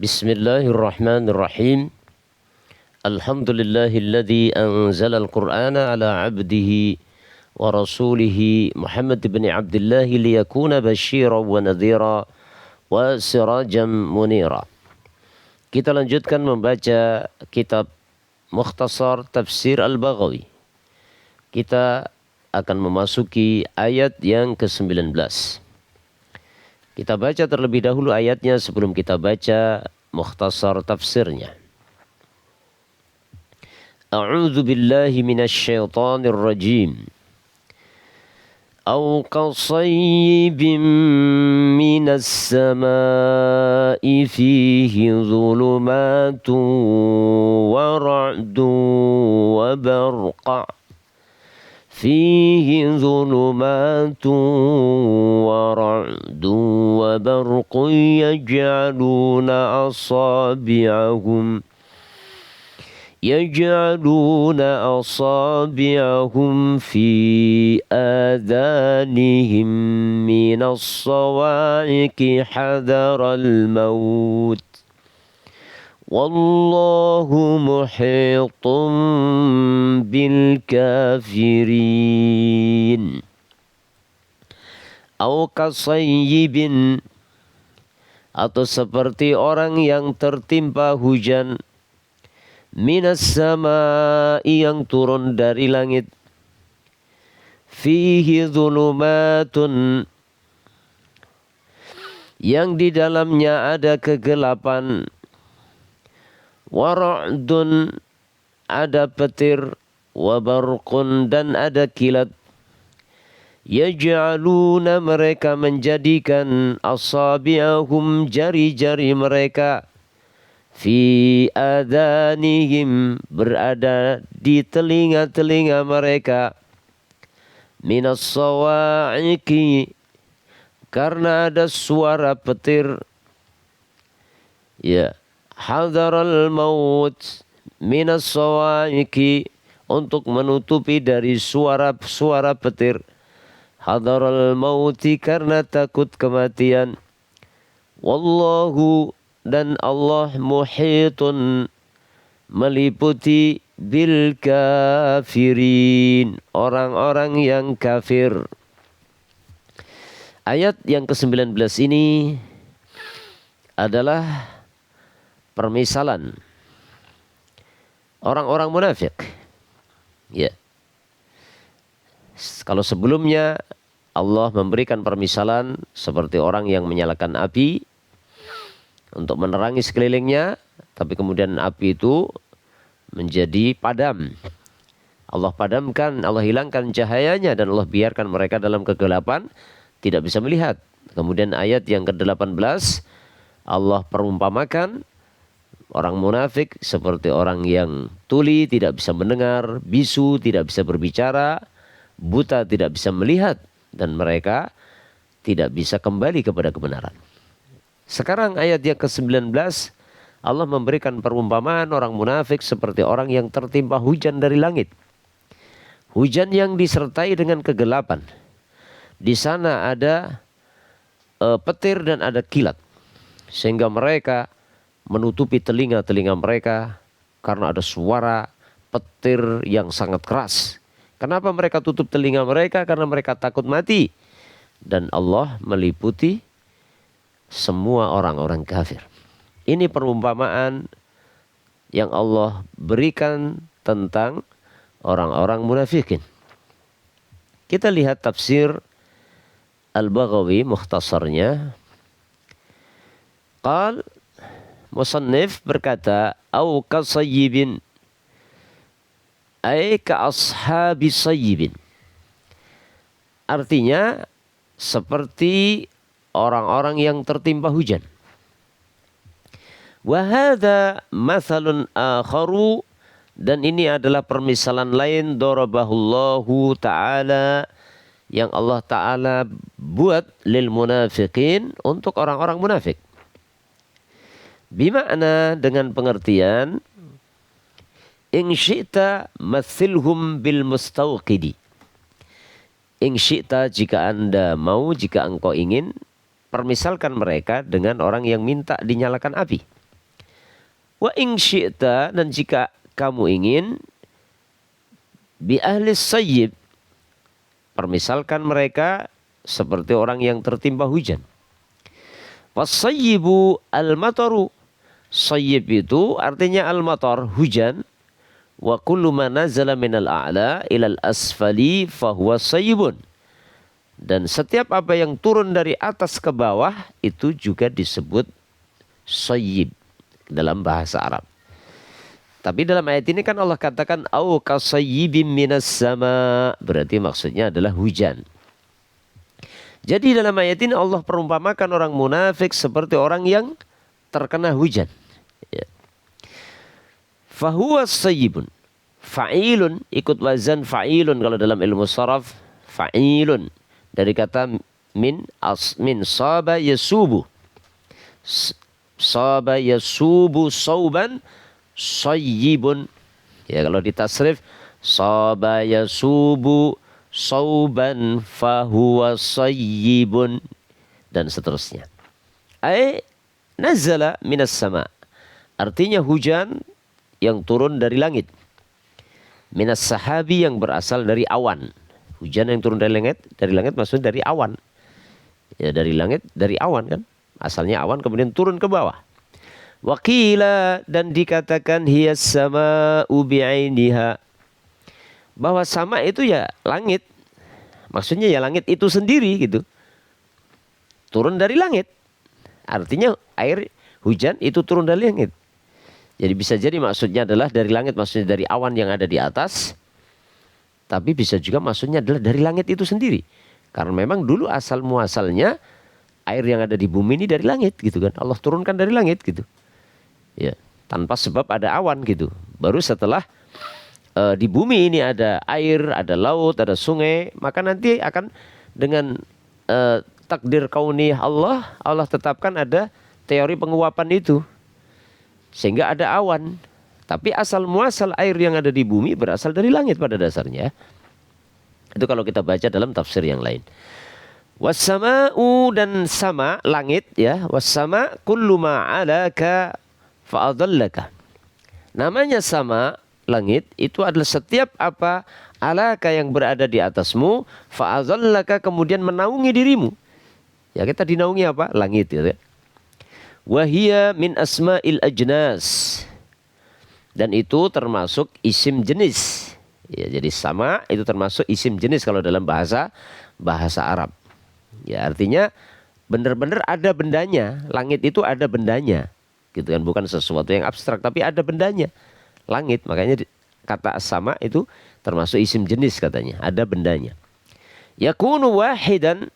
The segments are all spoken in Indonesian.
Bismillahirrahmanirrahim. Alhamdulillahilladzi anzala al-Qur'ana ala 'abdihi wa rasulihi Muhammad ibn Abdullah liyakuna basyiran wa nadhira wa sirajan munira. Kita lanjutkan membaca kitab Mukhtasar Tafsir Al-Baghawi. Kita akan memasuki ayat yang ke-19. Kita baca terlebih dahulu ayatnya sebelum kita baca mukhtasar tafsirnya. A'udzu billahi minasy syaithanir rajim. Aw qasayyibin minas samaa'i fihi dhulumatun wa ra'dun wa barqa' فيه ظلمات ورعد وبرق يجعلون أصابعهم في آذانهم من الصواعق حذر الموت Wallahu muhitun bil kafirin. Au kasayyibin, atau seperti orang yang tertimpa hujan, minas samai, yang turun dari langit, fihi dhulumatun, yang di dalamnya ada kegelapan, wara'dun, ada petir, wabarqun, dan ada kilat. Yaj'aluna, mereka menjadikan, asabi'ahum, jari-jari mereka, fi adhanihim, berada di telinga-telinga mereka, minas sawa'iqi, karena ada suara petir. Ya, hadaral maut minas sawaiki, untuk menutupi dari suara-suara petir. Hadaral mauti, karena takut kematian. Wallahu, dan Allah, muhitun, meliputi, bil kafirin, orang-orang yang kafir. Ayat yang ke-19 ini adalah permisalan orang-orang munafik. Ya. Kalau sebelumnya Allah memberikan permisalan seperti orang yang menyalakan api untuk menerangi sekelilingnya, tapi kemudian api itu menjadi padam. Allah padamkan, Allah hilangkan cahayanya, dan Allah biarkan mereka dalam kegelapan, tidak bisa melihat. Kemudian ayat yang ke-18 Allah perumpamakan orang munafik seperti orang yang tuli, tidak bisa mendengar, bisu, tidak bisa berbicara, buta, tidak bisa melihat, dan mereka tidak bisa kembali kepada kebenaran. Sekarang ayat yang ke-19 Allah memberikan perumpamaan orang munafik seperti orang yang tertimpa hujan dari langit. Hujan yang disertai dengan kegelapan. Di sana ada petir dan ada kilat, sehingga mereka menutupi telinga-telinga mereka karena ada suara petir yang sangat keras. Kenapa mereka tutup telinga mereka? Karena mereka takut mati. Dan Allah meliputi semua orang-orang kafir. Ini perumpamaan yang Allah berikan tentang orang-orang munafikin. Kita lihat tafsir Al-Baghawi mukhtasarnya. Qal, musannif berkata, au kasayyibin, ay ka ashabi sayyibin. Artinya seperti orang-orang yang tertimpa hujan. Wa hadza mathalun akharu, dan ini adalah permisalan lain, darabahullahu ta'ala, yang Allah Ta'ala buat lil munafiqin, untuk orang-orang munafik. Bima'na, dengan pengertian, in syi'ta mathilhum bil mustawqidi. In syi'ta, jika anda mau, jika engkau ingin, permisalkan mereka dengan orang yang minta dinyalakan api. Wa in syi'ta, dan jika kamu ingin, bi ahli sayyib, permisalkan mereka seperti orang yang tertimpa hujan. Wasayyibu al-mataru, sayyib itu artinya al-matar, hujan. Wa kullu ma nazala minal a'la ilal asfali fahuwa sayyibun. Dan setiap apa yang turun dari atas ke bawah itu juga disebut sayyib dalam bahasa Arab. Tapi dalam ayat ini kan Allah katakan au kasayyibim minas sama, berarti maksudnya adalah hujan. Jadi dalam ayat ini Allah perumpamakan orang munafik seperti orang yang terkena hujan. Ya. Fahuwa sayyibun. Fa'ilun, ikut wazan fa'ilun kalau dalam ilmu sharaf, fa'ilun dari kata min saba yasubu. Saba yasubu sauban sayyibun. Ya, kalau ditasrif saba yasubu sauban fahuwa sayyibun, dan seterusnya. Ai nazala minas sama, artinya hujan yang turun dari langit. Minas sahabi, yang berasal dari awan. Hujan yang turun dari langit maksudnya dari awan. Ya, dari langit, dari awan kan. Asalnya awan kemudian turun ke bawah. Waqila, dan dikatakan hiyas sama'u bi'ainiha, bahwa sama itu ya langit. Maksudnya ya langit itu sendiri gitu. Turun dari langit. Artinya air hujan itu turun dari langit. Jadi bisa jadi maksudnya adalah dari langit, maksudnya dari awan yang ada di atas. Tapi bisa juga maksudnya adalah dari langit itu sendiri. Karena memang dulu asal muasalnya air yang ada di bumi ini dari langit gitu kan. Allah turunkan dari langit gitu. Ya, tanpa sebab ada awan gitu. Baru setelah di bumi ini ada air, ada laut, ada sungai, maka nanti akan dengan takdir kauni Allah tetapkan ada teori penguapan itu. Sehingga ada awan. Tapi asal muasal air yang ada di bumi berasal dari langit pada dasarnya. Itu kalau kita baca dalam tafsir yang lain. Wassama'u, dan sama langit ya. Wassama' kullu ma'alaka fa'adallaka. Namanya sama langit itu adalah setiap apa alaka yang berada di atasmu fa'adallaka, kemudian menaungi dirimu. Ya, kita dinaungi apa? Langit gitu ya. Wahia min asma'il ajnas, dan itu termasuk isim jenis. Ya, jadi sama itu termasuk isim jenis kalau dalam bahasa Arab. Ya, artinya benar-benar ada bendanya. Langit itu ada bendanya. Gitu kan, bukan sesuatu yang abstrak tapi ada bendanya. Langit, makanya kata sama itu termasuk isim jenis katanya, ada bendanya. Yakunu wahidan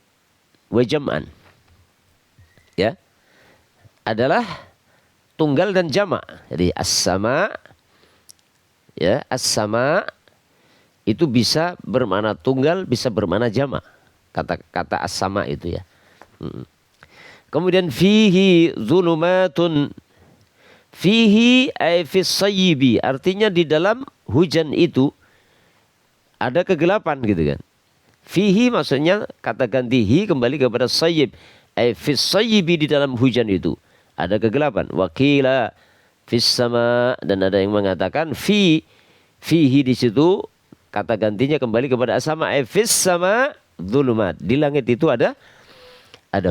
wa jam'an. Ya. Adalah tunggal dan jamak. Jadi as-sama, ya, as-sama itu bisa bermakna tunggal, bisa bermakna jamak. Kata as-sama itu ya. Kemudian fihi zulumatun. Fihi ay fis sayyibi, artinya di dalam hujan itu ada kegelapan gitu kan. Fihi maksudnya kata gantihi kembali kepada sayyib. Ay fis sayyibi, di dalam hujan itu ada kegelapan. Wakila fis sama, dan ada yang mengatakan fihi di situ kata gantinya kembali kepada as-sama. Ay fis sama dzulumat, di langit itu ada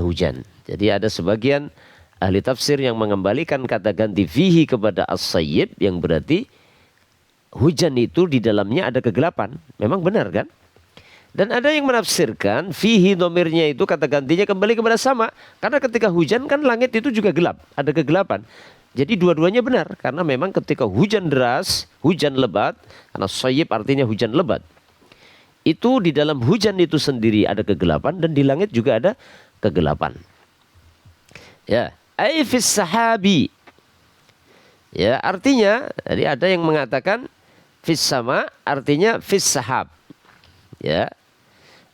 hujan. Jadi ada sebagian ahli tafsir yang mengembalikan kata ganti fihi kepada as-sayyib, yang berarti hujan itu di dalamnya ada kegelapan. Memang benar kan? Dan ada yang menafsirkan fihi domirnya itu kata gantinya kembali kepada sama. Karena ketika hujan kan langit itu juga gelap, ada kegelapan. Jadi dua-duanya benar. Karena memang ketika hujan deras, hujan lebat, karena sayyib artinya hujan lebat, itu di dalam hujan itu sendiri ada kegelapan, dan di langit juga ada kegelapan. Ya, ai fis sahabi. Ya, artinya jadi ada yang mengatakan fis sama artinya fis sahab. Ya.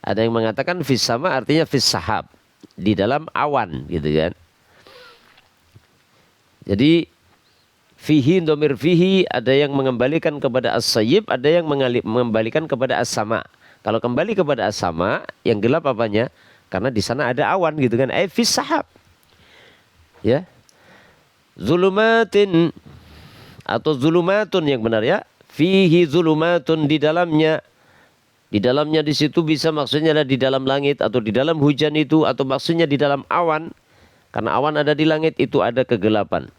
Ada yang mengatakan fis sama artinya fis sahab, di dalam awan gitu kan. Jadi fihi domir fihi ada yang mengembalikan kepada as-sayyib, ada yang mengembalikan kepada as-sama. Kalau kembali kepada as-sama, yang gelap apanya? Karena di sana ada awan gitu kan. Fis sahab. Ya. Zulumatin, atau zulumatun yang benar ya. Fihi zulumatun, di dalamnya. Di dalamnya di situ bisa maksudnya adalah di dalam langit atau di dalam hujan itu, atau maksudnya di dalam awan. Karena awan ada di langit itu ada kegelapan.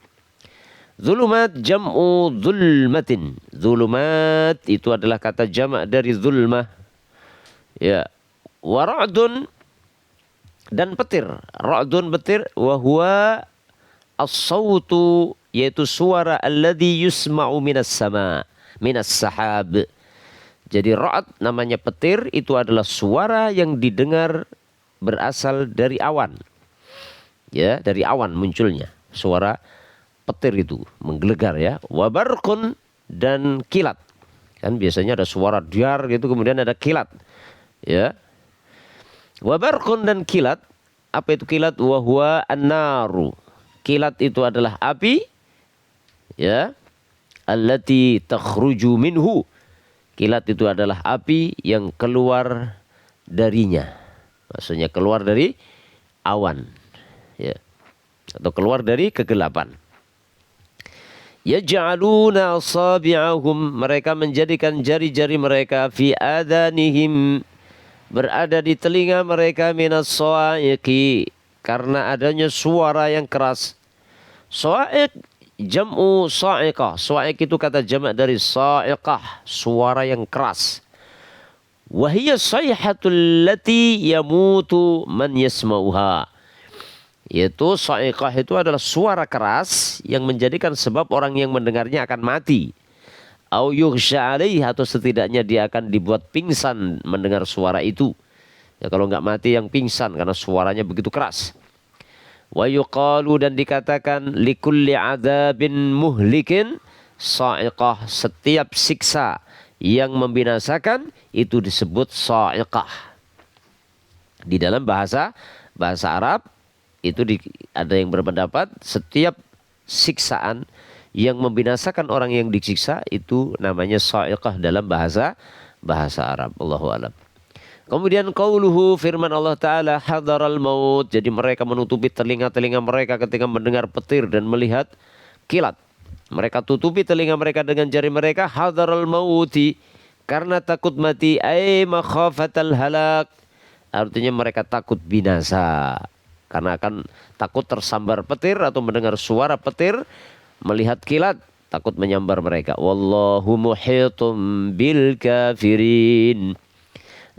Zulumat jam'u zulmatin. Zulumat itu adalah kata jamak dari zulmah. Ya. Wa ra'dun, dan petir. Ra'dun petir, wa huwa as-sawtu, yaitu suara alladhi yusma'u minas sama, minas sahab. Jadi ra'd namanya petir, itu adalah suara yang didengar berasal dari awan. Ya, dari awan munculnya suara petir itu menggelegar ya. Wa barqun, dan kilat. Kan biasanya ada suara dar gitu, kemudian ada kilat. Ya. Wa barqun, dan kilat. Apa itu kilat? Wa huwa an-naru. Kilat itu adalah api. Ya. Allati takhruju minhu. Kilat itu adalah api yang keluar darinya. Maksudnya keluar dari awan. Ya. Atau keluar dari kegelapan. Yaj'aluna asabi'ahum, mereka menjadikan jari-jari mereka fi adanihim, berada di telinga mereka, minas sa'iqi, karena adanya suara yang keras. Sa'iq jam'u sa'iqah. Sa'iq itu kata jamak dari sa'iqah, suara yang keras. Wahiyya sayhatul lati yamutu man yasma'uha. Yaitu sa'iqah itu adalah suara keras yang menjadikan sebab orang yang mendengarnya akan mati. Au yughsha alaih, atau setidaknya dia akan dibuat pingsan mendengar suara itu. Ya, kalau nggak mati yang pingsan karena suaranya begitu keras. Wa yuqalu, dan dikatakan, likulli adzabin muhlikin sa'iqah, setiap siksa yang membinasakan itu disebut sa'iqah. Di dalam bahasa Arab itu ada yang berpendapat setiap siksaan yang membinasakan orang yang disiksa itu namanya sa'iqah dalam bahasa Arab. Allahu a'lam. Kemudian qauluhu, firman Allah Ta'ala, hadaral maut, jadi mereka menutupi telinga-telinga mereka ketika mendengar petir dan melihat kilat. Mereka tutupi telinga mereka dengan jari mereka, hadaral mauti, karena takut mati, ay makhafatal halak, artinya mereka takut binasa. Karena akan takut tersambar petir atau mendengar suara petir, melihat kilat, takut menyambar mereka. Wallahu muhitum bil kafirin.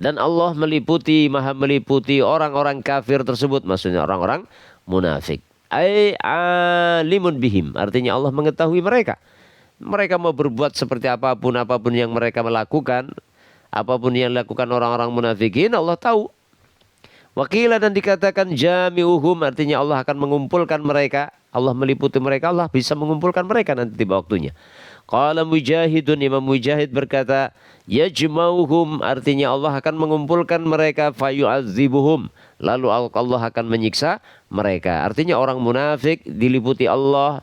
Dan Allah maha meliputi orang-orang kafir tersebut, maksudnya orang-orang munafik. Ai alimun bihim, artinya Allah mengetahui mereka. Mereka mau berbuat seperti apapun yang mereka melakukan, apapun yang dilakukan orang-orang munafikin, Allah tahu. Wakilah, dan dikatakan jami'uhum, artinya Allah akan mengumpulkan mereka. Allah meliputi mereka, Allah bisa mengumpulkan mereka nanti tiba waktunya. Qala Mujahidun, Imam Mujahid berkata, yajma'uhum, artinya Allah akan mengumpulkan mereka, fayu'adzibuhum, lalu Allah akan menyiksa mereka. Artinya orang munafik diliputi Allah,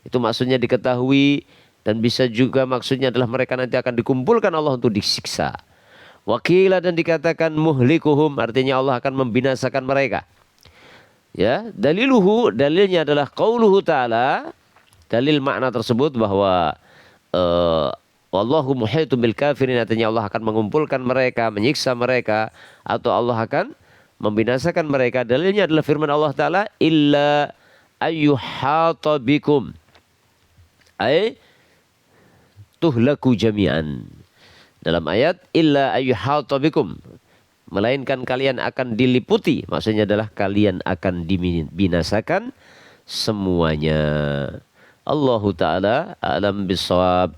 itu maksudnya diketahui, dan bisa juga maksudnya adalah mereka nanti akan dikumpulkan Allah untuk disiksa. Wakilah, dan dikatakan muhlikuhum, artinya Allah akan membinasakan mereka. Ya, dalilnya adalah qauluhu ta'ala, dalil makna tersebut bahwa wallahu muhitum bil kafirin, artinya Allah akan mengumpulkan mereka, menyiksa mereka, atau Allah akan membinasakan mereka. Dalilnya adalah firman Allah Ta'ala, illa ayyuhata bikum, ay tuhlaku jami'an. Dalam ayat illa ayyuhata bikum, melainkan kalian akan diliputi, maksudnya adalah kalian akan dibinasakan semuanya. Allahu Ta'ala a'lam bissawab.